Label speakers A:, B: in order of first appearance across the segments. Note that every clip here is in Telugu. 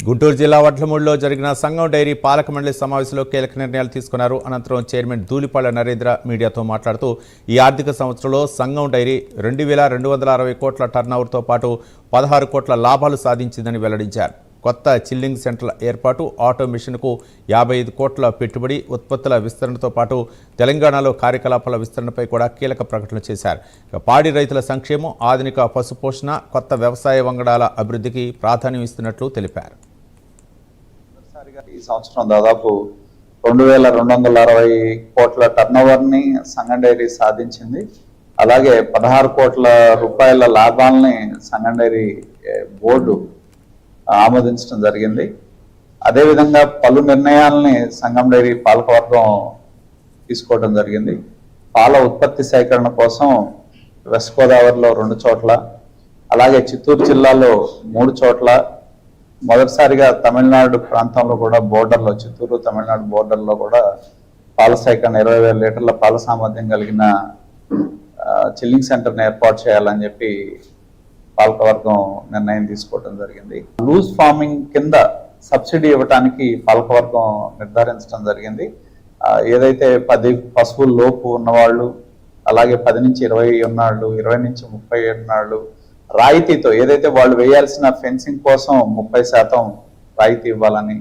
A: గుంటూరు జిల్లా వడ్లమూడిలో జరిగిన సంఘం డైరీ పాలక మండలి సమావేశంలో కీలక నిర్ణయాలు తీసుకున్నారు. అనంతరం చైర్మన్ ధూళిపాళ్ల నరేంద్ర మీడియాతో మాట్లాడుతూ ఈ ఆర్థిక సంవత్సరంలో సంఘం డైరీ 2,260 కోట్ల టర్నోవర్తో పాటు 16 కోట్ల లాభాలు సాధించిందని వెల్లడించారు. కొత్త చిల్లింగ్ సెంటర్ల ఏర్పాటు, ఆటోమేషన్కు 55 కోట్ల పెట్టుబడి, ఉత్పత్తుల విస్తరణతో పాటు తెలంగాణలో కార్యకలాపాల విస్తరణపై కూడా కీలక ప్రకటనలు చేశారు. పాడి రైతుల సంక్షేమం, ఆధునిక పశుపోషణ, కొత్త వ్యవసాయ వంగడాల అభివృద్ధికి ప్రాధాన్యం ఇస్తున్నట్లు తెలిపారు.
B: ఈ సంవత్సరం దాదాపు 2,260 కోట్ల టర్నోవర్ని సంఘం డైరీ సాధించింది. అలాగే 16 కోట్ల రూపాయల లాభాలని సంఘం డైరీ బోర్డు ఆమోదించడం జరిగింది. అదేవిధంగా పలు నిర్ణయాలని సంఘం డైరీ పాలకవర్గం తీసుకోవడం జరిగింది. పాల ఉత్పత్తి సేకరణ కోసం వెస్ట్ గోదావరిలో 2 చోట్ల, అలాగే చిత్తూరు జిల్లాలో 3 చోట్ల, మొదటిసారిగా తమిళనాడు ప్రాంతంలో కూడా బోర్డర్లో, చిత్తూరు తమిళనాడు బోర్డర్లో కూడా పాల సేకరణ 20,000 లీటర్ల పాల సామర్థ్యం కలిగిన చిల్లింగ్ సెంటర్ని ఏర్పాటు చేయాలని చెప్పి పాలకవర్గం నిర్ణయం తీసుకోవడం జరిగింది. లూజ్ ఫార్మింగ్ కింద సబ్సిడీ ఇవ్వడానికి పాలకవర్గం నిర్ధారించడం జరిగింది. ఏదైతే 10 పశువుల లోపు ఉన్నవాళ్ళు, అలాగే 10 నుంచి 20 ఉన్నాళ్ళు, 20 నుంచి 30 ఉన్నాళ్ళు రాయితీతో, ఏదైతే వాళ్ళు వేయాల్సిన ఫెన్సింగ్ కోసం 30% రాయితీ ఇవ్వాలని,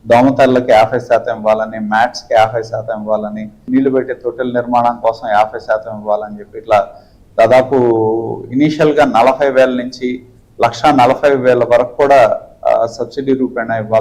B: దోమతెరలకి 50% ఇవ్వాలని, మ్యాట్స్కి 50% ఇవ్వాలని, నీళ్లు పెట్టే తొట్టెల నిర్మాణం కోసం 50% ఇవ్వాలని చెప్పి ఇట్లా దాదాపు ఇనీషియల్గా 40,000 నుంచి 1,40,000 వరకు కూడా సబ్సిడీ రూపేణా ఇవ్వాలి.